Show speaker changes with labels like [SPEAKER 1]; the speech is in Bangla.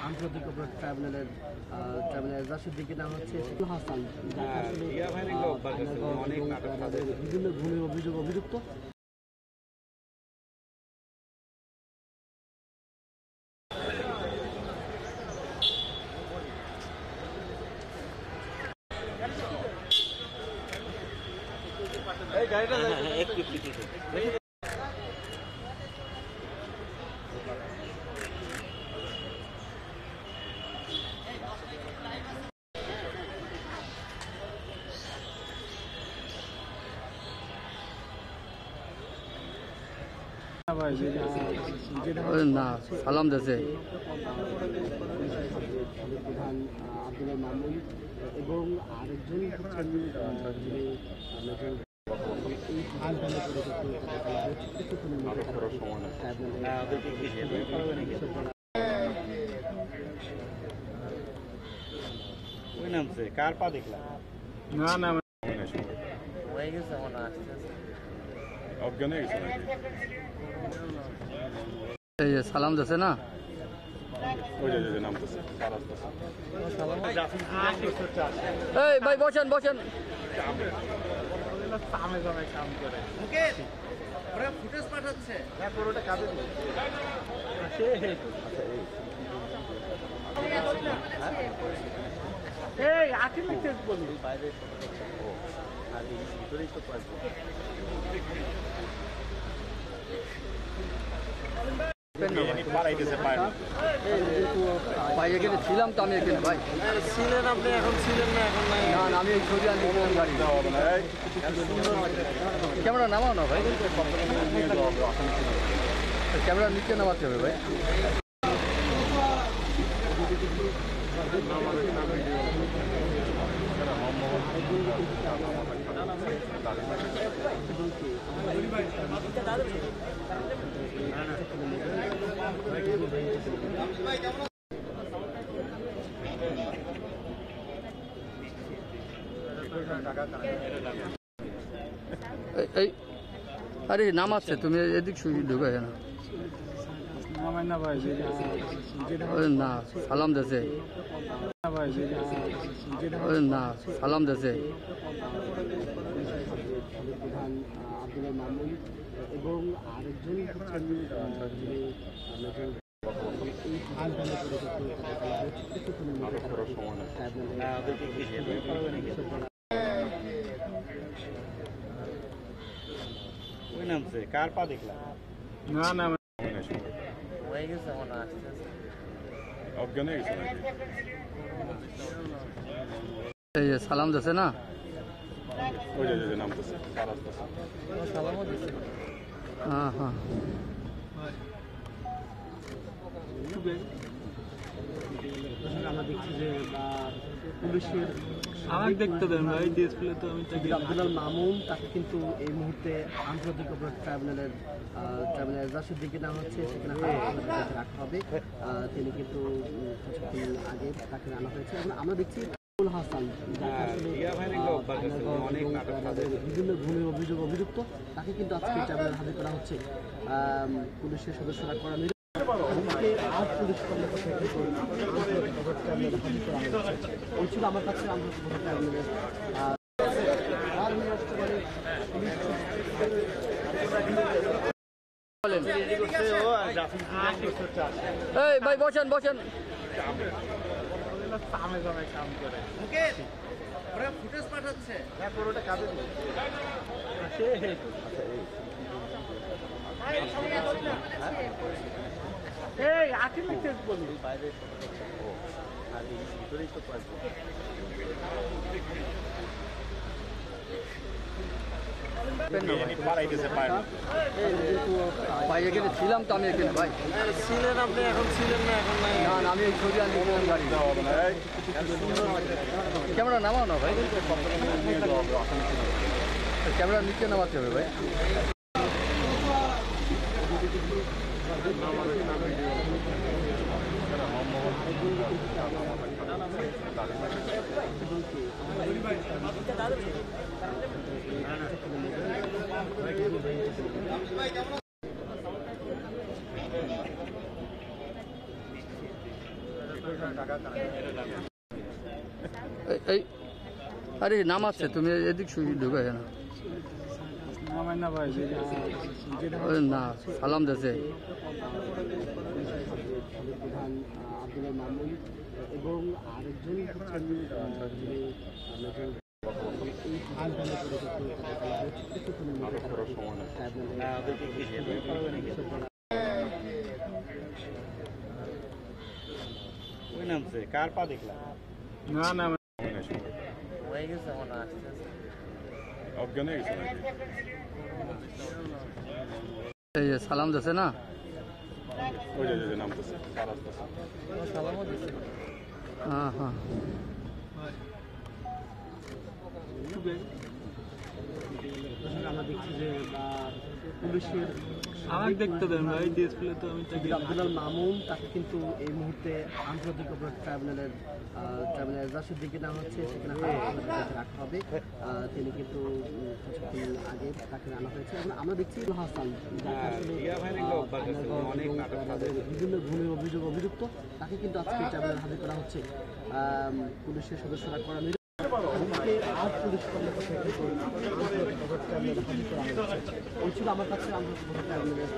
[SPEAKER 1] আন্তর্জাতিক অপরাধ ট্রাইব্যুনালের এজাজের দিকে নেওয়া হচ্ছে হাসান, বিভিন্ন ভুলের অভিযুক্ত।
[SPEAKER 2] না সালাম দেশে
[SPEAKER 1] প্রধান আব্দুল মামুন এবং আরেকজন
[SPEAKER 3] কার পা দেখলাম না না
[SPEAKER 1] হয়ে গেছে মনে আসছে
[SPEAKER 3] অজ্ঞান হয়ে গেছে নাকি
[SPEAKER 2] এই যে সালাম দেশে না
[SPEAKER 3] ওই যে নামতেছে
[SPEAKER 2] এই ভাই বসেন বসেন
[SPEAKER 1] কাম করে ওরা ফুটেজ পাঠাচ্ছে পুরোটা কাজে এই আকিল লিখতে বলি বাইরে আর এই ভিতরেই তো পারবো
[SPEAKER 2] ভাই এখানে ছিলাম তো আমি এখানে ভাই
[SPEAKER 1] ছিলেন আপনি এখন ছিলেন না এখন নাই
[SPEAKER 2] না আমি এই ছবি আনতে গাড়ি ক্যামেরা নামাও না ভাই ক্যামেরা নিচে নামাতে হবে ভাই এই আরে নামাচ্ছে তুমি এদিক শুয়ে ঢুকে না না সালাম দেশে না সালাম দেশে
[SPEAKER 1] প্রধান আব্দুল মামুন এবং আরেকজন
[SPEAKER 3] কার পা দেখলাম না না
[SPEAKER 1] হয়ে গেছে মনে আসছে
[SPEAKER 3] অজ্ঞান হয়ে গেছে নাকি
[SPEAKER 2] এই যে সালাম দেশে না
[SPEAKER 3] ওই যে নামতেছে
[SPEAKER 2] হ্যাঁ হ্যাঁ
[SPEAKER 1] আমরা দেখছি যে পুলিশের
[SPEAKER 4] আমাকে দেখতে দেন ভাই ডিসপ্লে তো আমি
[SPEAKER 1] আব্দুল মামুন তাকে কিন্তু এই মুহূর্তে আন্তর্জাতিক অপরাধ ট্রাইব্যুনালের এজাজের দিকে নেওয়া হচ্ছে, সেখানে রাখা হবে। তিনি কিন্তু কিছুক্ষণ আগে তাকে আনা হয়েছে এবং আমরা দেখছি হাসান বিভিন্ন ভুলের অভিযুক্ত, তাকে কিন্তু আজকে ট্রাইব্যুনালে হাজির করা হচ্ছে। পুলিশের সদস্যরা করা ছিল আমার কাছে
[SPEAKER 2] এই ভাই বসেন বসেন
[SPEAKER 1] কাম করে ওরা ফুটেজ পাঠাচ্ছে পুরোটা কাজে এই আকিল লিখতে বলি বাইরে আর এই ভিতরেই তো পারবো
[SPEAKER 2] ভাই এখানে ছিলাম তো আমি এখানে ভাই
[SPEAKER 1] ছিলেন আপনি এখন ছিলেন না এখন নাই
[SPEAKER 2] না আমি এই ছবি আনতে গাড়ি ক্যামেরা নামাও না ভাই ক্যামেরা নিচে নামাতে হবে ভাই এই আরে নাম আছে তুমি এদিক শুয়ে ঢুকে না
[SPEAKER 4] আমার না ভাই
[SPEAKER 2] না সালাম দেশে
[SPEAKER 1] প্রধান আব্দুল মামুন এবং আরেকজন হচ্ছেন যিনি
[SPEAKER 5] কার পা দেখলাম
[SPEAKER 4] না না
[SPEAKER 5] হয়ে গেছে মনে আসছে
[SPEAKER 3] অজ্ঞান হয়ে গেছে নাকি?
[SPEAKER 2] এই যে সালাম দেশে না
[SPEAKER 3] ওই যে নামতেছে কার আসতেছে
[SPEAKER 5] সালামও দিচ্ছে
[SPEAKER 2] হ্যাঁ হ্যাঁ
[SPEAKER 1] আমরা দেখছি যে পুলিশের
[SPEAKER 4] আমাকে দেখতে দেন ভাই ডিসপ্লে তো আমি
[SPEAKER 1] যে আব্দুল মামুন তাকে কিন্তু এই মুহূর্তে আন্তর্জাতিক অপরাধ ট্রাইব্যুনালের এজাজের দিকে নেওয়া হচ্ছে, সেখানে হাজতে রাখা হবে। তিনি কিন্তু কিছুক্ষণ আগে তাকে আনা হয়েছে এবং আমরা দেখছি হাসান যাকে আসলে আমাদের বিভিন্ন ভূমির অভিযুক্ত, তাকে কিন্তু আজকে ট্রাইব্যুনালে হাজির করা হচ্ছে। পুলিশের সদস্যরা করা আজ পুলিশ কর্মকর্তা হাজির করা হয়েছে। ওই ছিল আমার কাছে আন্তর্জাতিক ট্রাইব্যুনালের